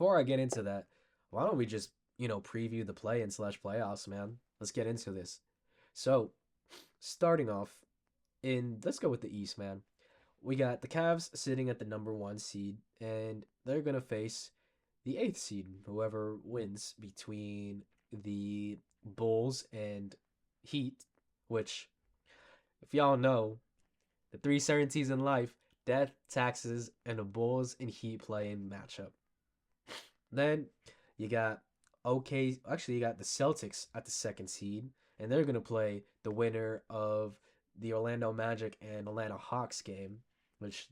before I get into that, why don't we just, preview the play and slash playoffs, man? Let's get into this. So, starting off let's go with the East, man. We got the Cavs sitting at the number one seed, and they're gonna face the eighth seed, whoever wins between the Bulls and Heat, which, if y'all know, the three certainties in life: death, taxes, and a Bulls and Heat playing matchup. Then you got actually you got the Celtics at the second seed, and they're gonna play the winner of the Orlando Magic and Atlanta Hawks game, which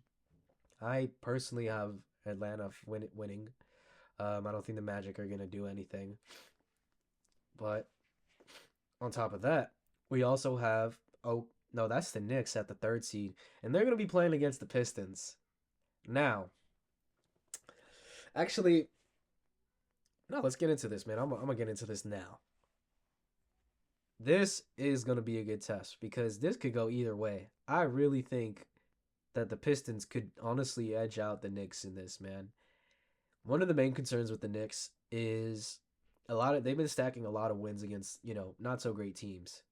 I personally have Atlanta winning. I don't think the Magic are gonna do anything. But on top of that, we also have no, that's the Knicks at the third seed, and they're gonna be playing against the Pistons. Now, actually, no, let's get into this, man. I'm gonna get into this now. This is going to be a good test because this could go either way. I really think that the Pistons could honestly edge out the Knicks in this, man. One of the main concerns with the Knicks is they've been stacking a lot of wins against, not so great teams.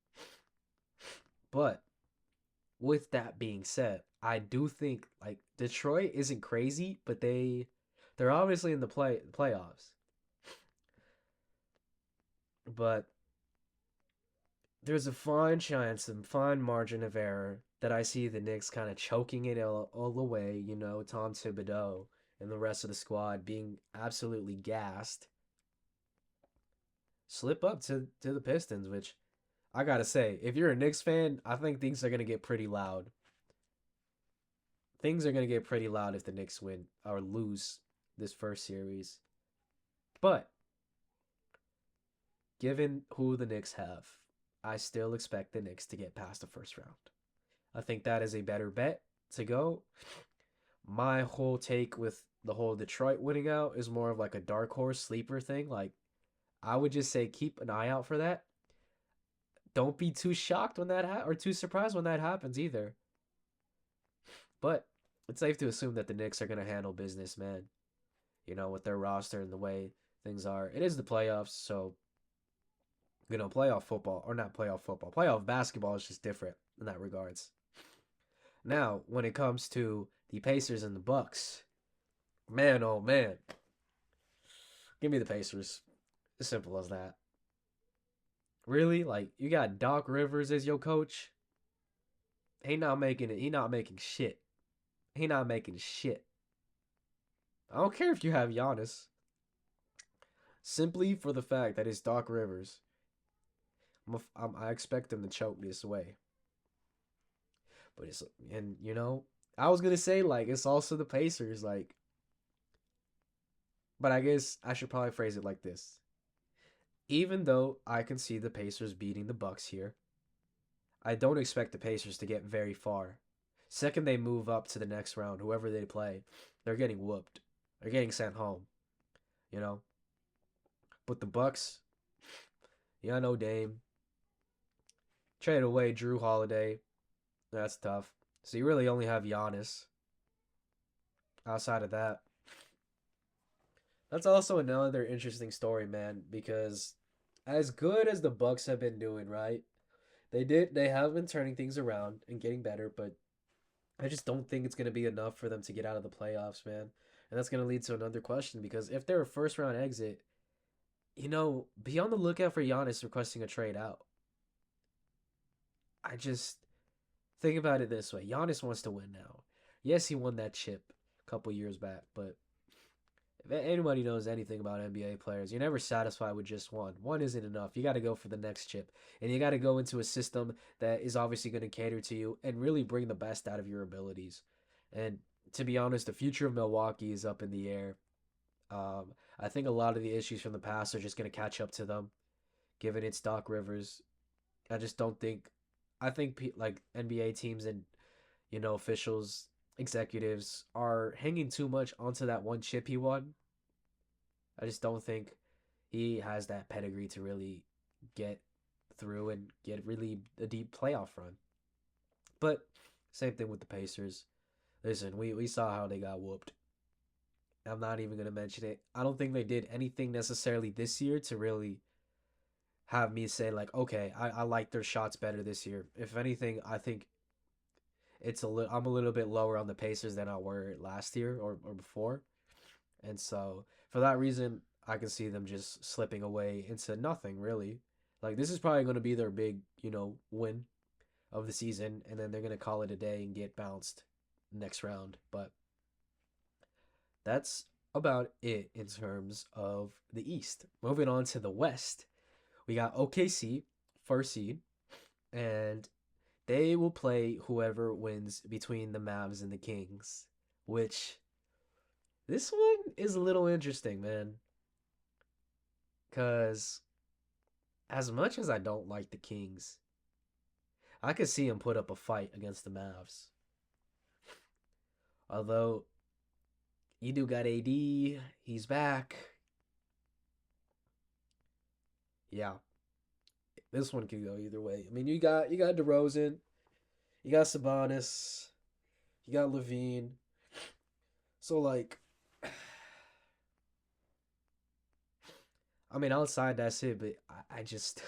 But with that being said, I do think like Detroit isn't crazy, but they're obviously in the playoffs. But there's a fine chance and fine margin of error that I see the Knicks kind of choking it all the way, Tom Thibodeau and the rest of the squad being absolutely gassed. Slip up to the Pistons, which I gotta say, if you're a Knicks fan, I think things are gonna get pretty loud. Things are gonna get pretty loud if the Knicks win or lose this first series. But given who the Knicks have, I still expect the Knicks to get past the first round. I think that is a better bet to go. My whole take with the whole Detroit winning out is more of like a dark horse sleeper thing. Like, I would just say keep an eye out for that. Don't be too shocked when or too surprised when that happens either. But it's safe to assume that the Knicks are going to handle business, man. With their roster and the way things are. It is the playoffs, so playoff football, or not playoff football, playoff basketball is just different in that regards. Now, when it comes to the Pacers and the Bucks, man, oh man, give me the Pacers. As simple as that. Really, like you got Doc Rivers as your coach. He not making it. He not making shit. He not making shit. I don't care if you have Giannis. Simply for the fact that it's Doc Rivers, I expect him to choke this way. But I was gonna say like it's also the Pacers, like, but I guess I should probably phrase it like this. Even though I can see the Pacers beating the Bucks here, I don't expect the Pacers to get very far. Second they move up to the next round, whoever they play, they're getting whooped. They're getting sent home, you know. But the Bucks, yeah, no Dame. Trade away Drew Holiday. That's tough. So you really only have Giannis. Outside of that, that's also another interesting story, man, because as good as the Bucks have been doing, right? They have been turning things around and getting better, but I just don't think it's going to be enough for them to get out of the playoffs, man. And that's going to lead to another question because if they're a first round exit, be on the lookout for Giannis requesting a trade out. I just think about it this way. Giannis wants to win now. Yes, he won that chip a couple years back, but if anybody knows anything about NBA players, you're never satisfied with just one. One isn't enough. You got to go for the next chip. And you got to go into a system that is obviously going to cater to you and really bring the best out of your abilities. And to be honest, the future of Milwaukee is up in the air. I think a lot of the issues from the past are just going to catch up to them, given it's Doc Rivers. I just don't think. I think like NBA teams and officials, executives are hanging too much onto that one chip he won. I just don't think he has that pedigree to really get through and get really a deep playoff run. But same thing with the Pacers. Listen, we saw how they got whooped. I'm not even gonna mention it. I don't think they did anything necessarily this year to really have me say like, okay, I like their shots better this year. If anything, I think I'm a little bit lower on the Pacers than I were last year or before. And so for that reason, I can see them just slipping away into nothing really. Like this is probably gonna be their big, win of the season, and then they're gonna call it a day and get bounced next round. But that's about it in terms of the East. Moving on to the West, we got OKC, first seed, and they will play whoever wins between the Mavs and the Kings, which this one is a little interesting, man. Because as much as I don't like the Kings, I could see him put up a fight against the Mavs. Although you do got AD, he's back. Yeah, this one could go either way. I mean, you got DeRozan, you got Sabonis, you got Levine. So like, I mean, outside that's it. But I just,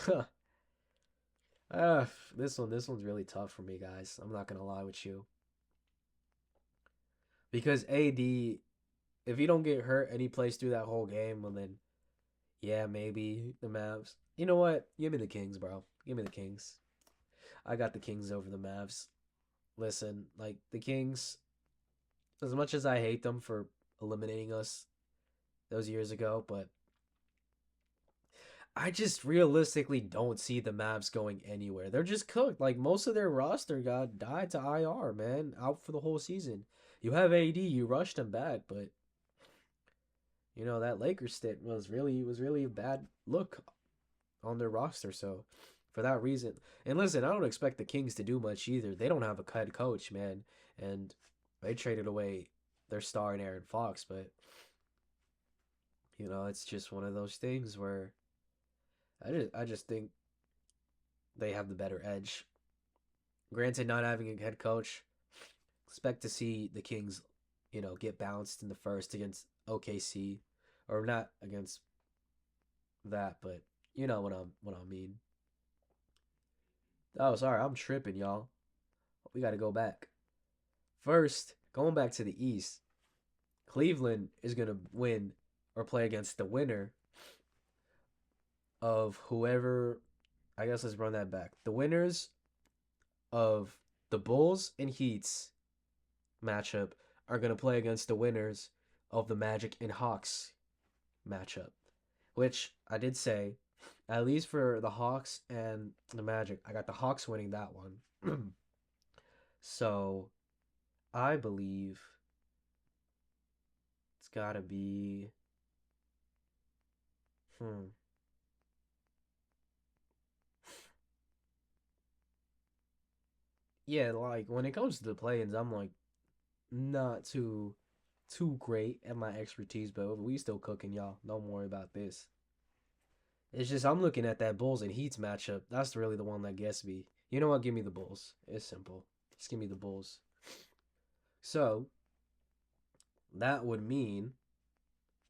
uh, this one's really tough for me, guys. I'm not gonna lie with you because AD, if he don't get hurt and he plays through that whole game, well then yeah, maybe the Mavs. You know what? Give me the Kings, bro. Give me the Kings. I got the Kings over the Mavs. Listen, like the Kings, as much as I hate them for eliminating us those years ago, but I just realistically don't see the Mavs going anywhere. They're just cooked. Like most of their roster got died to IR, man, out for the whole season. You have AD, you rushed him back, but that Lakers stint was really a bad look on their roster. So for that reason, and listen, I don't expect the Kings to do much either. They don't have a head coach, man, and they traded away their star in Aaron Fox. But it's just one of those things where I just think they have the better edge. Granted, not having a head coach, expect to see the Kings, get bounced in the first against OKC, or not against that, but you know what I mean. Oh, sorry, I'm tripping, y'all. We got to go back. First, going back to the East, Cleveland is going to win or play against the winner of whoever. I guess let's run that back. The winners of the Bulls and Heats matchup are going to play against the winners of the Magic and Hawks matchup, which I did say, at least for the Hawks and the Magic, I got the Hawks winning that one. So I believe it's got to be. Hmm. Yeah, like when it comes to the play-ins, I'm like not too great at my expertise, but we still cooking, y'all. Don't worry about this. It's just I'm looking at that Bulls and Heats matchup. That's really the one that gets me. You know what? Give me the Bulls. It's simple. Just give me the Bulls. So that would mean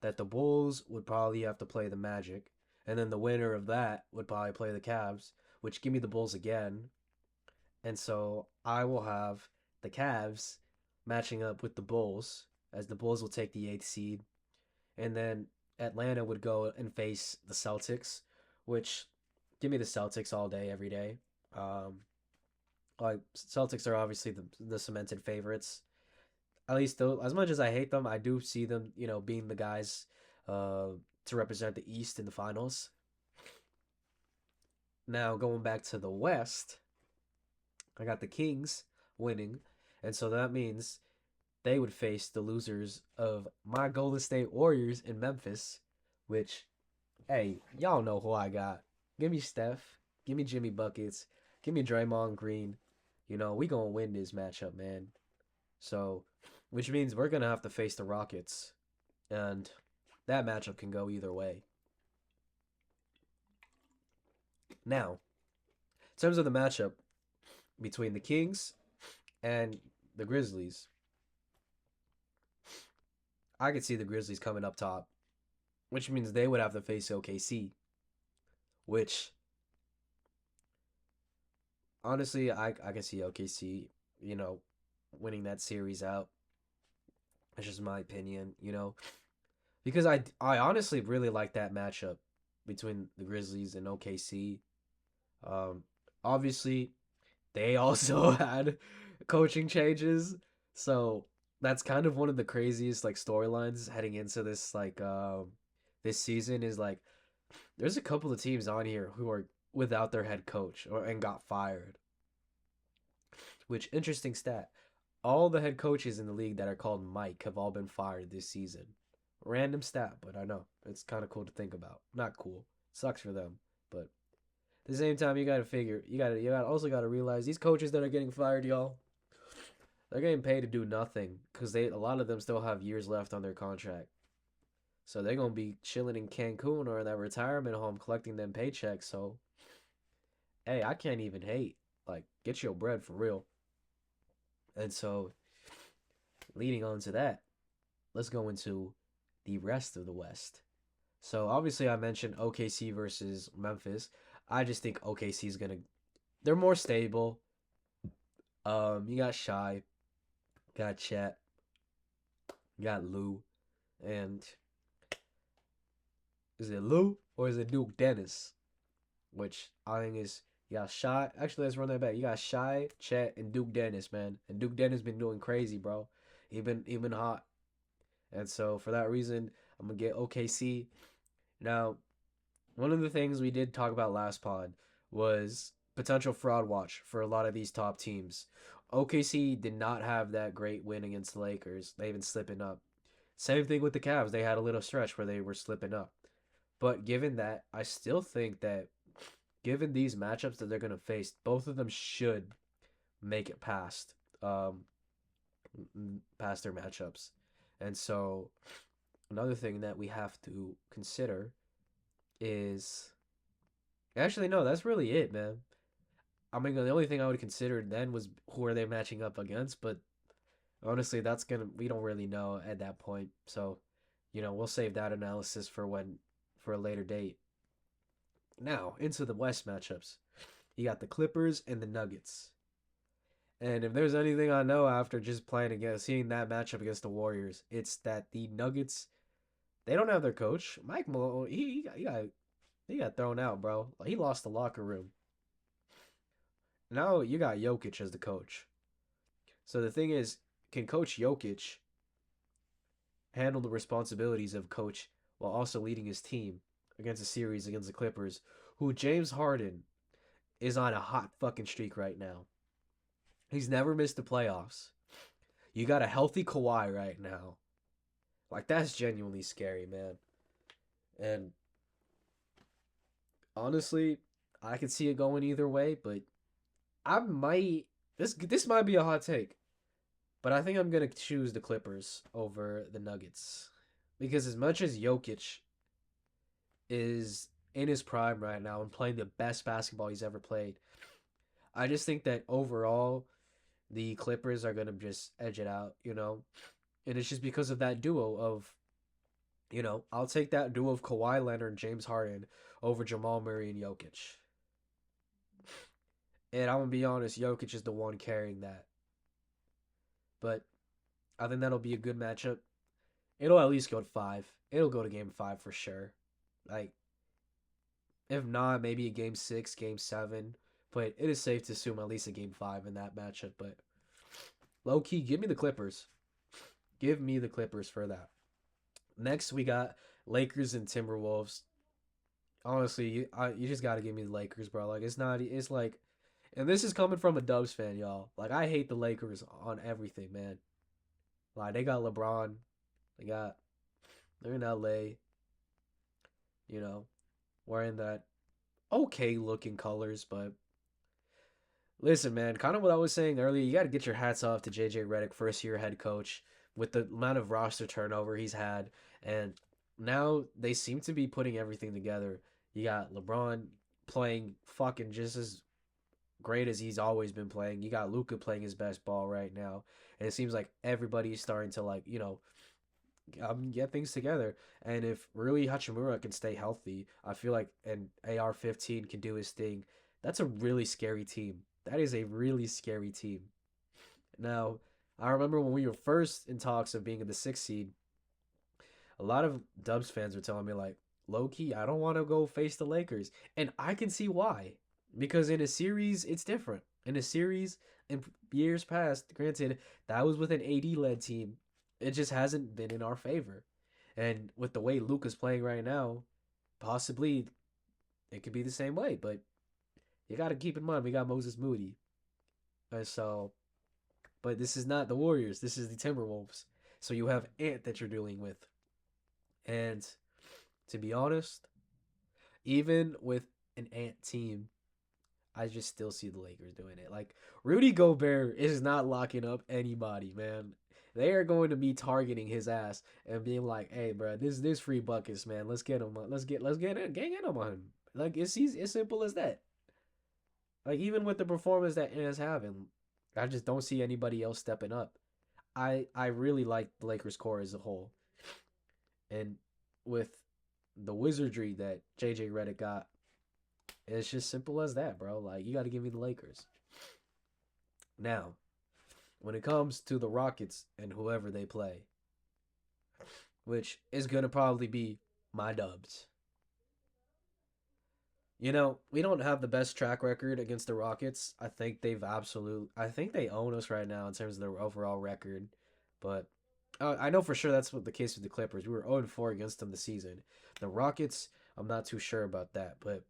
that the Bulls would probably have to play the Magic, and then the winner of that would probably play the Cavs, which give me the Bulls again. And so I will have the Cavs matching up with the Bulls, as the Bulls will take the eighth seed, and then Atlanta would go and face the Celtics, which give me the Celtics all day, every day. Um, like Celtics are obviously the cemented favorites. At least though, as much as I hate them, I do see them, being the guys uh, to represent the East in the finals. Now going back to the West, I got the Kings winning, and so that means they would face the losers of my Golden State Warriors in Memphis, which, hey, y'all know who I got. Give me Steph, give me Jimmy Buckets, give me Draymond Green. We gonna win this matchup, man. So, which means we're gonna have to face the Rockets, and that matchup can go either way. Now, in terms of the matchup between the Kings and the Grizzlies, I could see the Grizzlies coming up top, which means they would have to face OKC, which honestly I can see OKC, you know, winning that series out. That's just my opinion, because I honestly really like that matchup between the Grizzlies and OKC. Um, Obviously they also had coaching changes, so that's kind of one of the craziest like storylines heading into this this season is like there's a couple of teams on here who are without their head coach or and got fired. Which interesting stat. All the head coaches in the league that are called Mike have all been fired this season. Random stat, but I know. It's kind of cool to think about. Not cool. Sucks for them, but at the same time you got to figure, you got also got to realize these coaches that are getting fired, y'all, they're getting paid to do nothing cuz a lot of them still have years left on their contract. So they're going to be chilling in Cancun or in that retirement home collecting them paychecks. So, hey, I can't even hate. Like, get your bread for real. And so, leading on to that, let's go into the rest of the West. So, obviously, I mentioned OKC versus Memphis. I just think OKC is going to, they're more stable. You got Shy, got Chet, got Lou, and is it Lou or is it Duke Dennis? Which I think is you got Shy. Actually, let's run that back. You got Shy, Chet, and Duke Dennis, man. And Duke Dennis been doing crazy, bro. He been hot. And so for that reason, I'm gonna get OKC. Now, one of the things we did talk about last pod was potential fraud watch for a lot of these top teams. OKC did not have that great win against the Lakers. They've been slipping up. Same thing with the Cavs. They had a little stretch where they were slipping up. But given that, I still think that given these matchups that they're going to face, both of them should make it um past their matchups. And so another thing that we have to consider is actually no, that's really it, man. I mean, the only thing I would consider then was who are they matching up against, but honestly, that's gonna we don't really know at that point. So, we'll save that analysis for a later date. Now, into the West matchups. You got the Clippers and the Nuggets. And if there's anything I know after just playing against seeing that matchup against the Warriors, it's that the Nuggets they don't have their coach. Mike Malone, he got thrown out, bro. He lost the locker room. Now you got Jokic as the coach. So the thing is, can Coach Jokic handle the responsibilities of coach while also leading his team against a series against the Clippers, who James Harden is on a hot fucking streak right now. He's never missed the playoffs. You got a healthy Kawhi right now. Like that's genuinely scary, man. And honestly, I could see it going either way, but I might this might be a hot take, but I think I'm gonna choose the Clippers over the Nuggets because as much as Jokic is in his prime right now and playing the best basketball he's ever played, I just think that overall the Clippers are gonna just edge it out. And it's just because of that duo of, I'll take that duo of Kawhi Leonard and James Harden over Jamal Murray and Jokic. And I'm gonna be honest, Jokic is the one carrying that. But I think that'll be a good matchup. It'll at least go to five. It'll go to game five for sure. Like, if not, maybe a game six, game seven. But it is safe to assume at least a game five in that matchup. But low key, give me the Clippers. Give me the Clippers for that. Next, we got Lakers and Timberwolves. Honestly, you just gotta give me the Lakers, bro. Like it's not. It's like, and this is coming from a Dubs fan, y'all. Like I hate the Lakers on everything, man. Like they got LeBron, they're in LA. You know, wearing that okay looking colors, but listen, man, kind of what I was saying earlier, you got to get your hats off to JJ Redick, first year head coach, with the amount of roster turnover he's had. And now they seem to be putting everything together. You got LeBron playing fucking just as great as he's always been playing. You got Luka playing his best ball right now. And it seems like everybody's starting to, like, get things together. And if Rui Hachimura can stay healthy, I feel like, and AR-15 can do his thing, that's a really scary team. That is a really scary team. Now, I remember when we were first in talks of being in the sixth seed, a lot of Dubs fans were telling me like, low key, I don't want to go face the Lakers, and I can see why. Because in a series, it's different. In a series, in years past, granted, that was with an AD led team. It just hasn't been in our favor. And with the way Luka's playing right now, possibly it could be the same way. But you got to keep in mind we got Moses Moody, and so. But this is not the Warriors. This is the Timberwolves. So you have Ant that you're dealing with, and to be honest, even with an Ant team, I just still see the Lakers doing it. Like Rudy Gobert is not locking up anybody, man. They are going to be targeting his ass and being like, "Hey, bro, this free buckets, man. Let's get him. Let's get in, gang in on him." Like it's simple as that. Like even with the performance that Ant is having, I just don't see anybody else stepping up. I really like the Lakers core as a whole, and with the wizardry that JJ Redick got, it's just simple as that, bro. Like you got to give me the Lakers. Now, when it comes to the Rockets and whoever they play, which is gonna probably be my Dubs. We don't have the best track record against the Rockets. I think they own us right now in terms of their overall record. But I know for sure that's what the case with the Clippers. We were 0-4 against them this season. The Rockets, I'm not too sure about that, but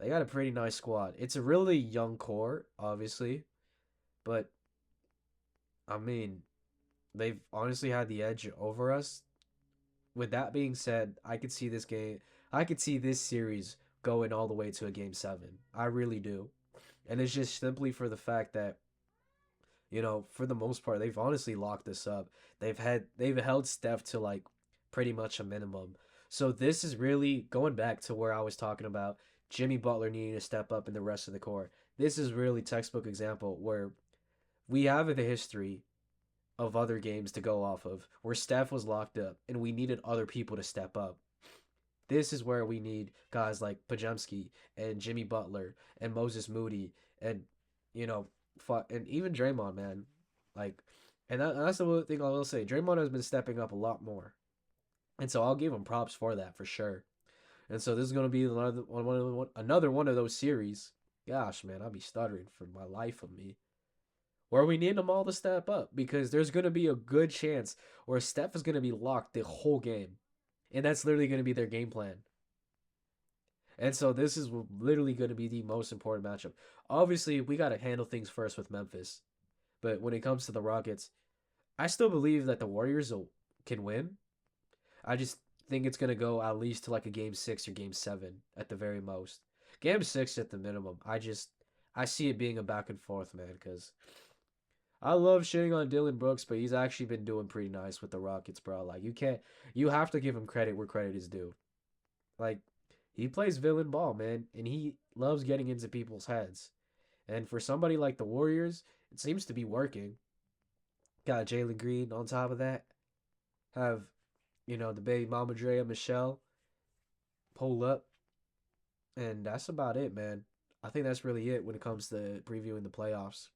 they got a pretty nice squad. It's a really young core, obviously, but I mean, they've honestly had the edge over us. With that being said, I could see this series going all the way to a game 7. I really do. And it's just simply for the fact that, for the most part, they've honestly locked this up. They've held Steph to like pretty much a minimum. So this is really going back to where I was talking about Jimmy Butler needing to step up in the rest of the core. This is really textbook example where we have the history of other games to go off of where Steph was locked up and we needed other people to step up. This is where we need guys like Pajemski and Jimmy Butler and Moses Moody and you know and even Draymond, man. Like, and that's the thing I will say. Draymond has been stepping up a lot more, and so I'll give him props for that for sure. And so this is gonna be another one of those series. Gosh, man, I'll be stuttering for my life of me. Where we need them all to step up because there's gonna be a good chance where Steph is gonna be locked the whole game, and that's literally gonna be their game plan. And so this is literally going to be the most important matchup. Obviously, we got to handle things first with Memphis. But when it comes to the Rockets, I still believe that the Warriors can win. I just think it's going to go at least to like a game 6 or game 7 at the very most. Game 6 at the minimum. I see it being a back and forth, man, because I love shitting on Dylan Brooks, but he's actually been doing pretty nice with the Rockets, bro. Like you have to give him credit where credit is due. Like he plays villain ball, man, and he loves getting into people's heads. And for somebody like the Warriors, it seems to be working. Got Jalen Green on top of that. Have, the baby mama Drea Michelle pull up. And that's about it, man. I think that's really it when it comes to previewing the playoffs.